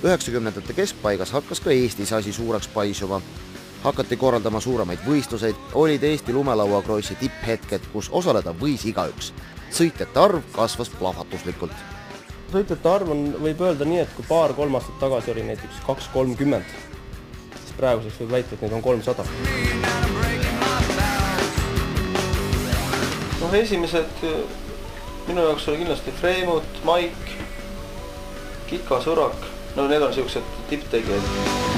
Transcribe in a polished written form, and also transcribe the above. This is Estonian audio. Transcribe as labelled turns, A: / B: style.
A: 90ndate keskpaigas hakkas ka Eestis asi suureks paisuma. Hakati korraldama suuremaid võistluseid, olid Eesti lumelauakrossi tipphetked, kus osaleda võis igaüks. Sõitjate arv kasvas plahvatuslikult.
B: Sõitjate arv võib öelda nii, et kui 2-3 aastat tagasi oli näiteks 230, siis praeguseks võib väita, et neid on 300. Esimesed minu jaoks oli kindlasti Freimut, Maik, Kika, Sõrak. Need on sellised tipptegijad.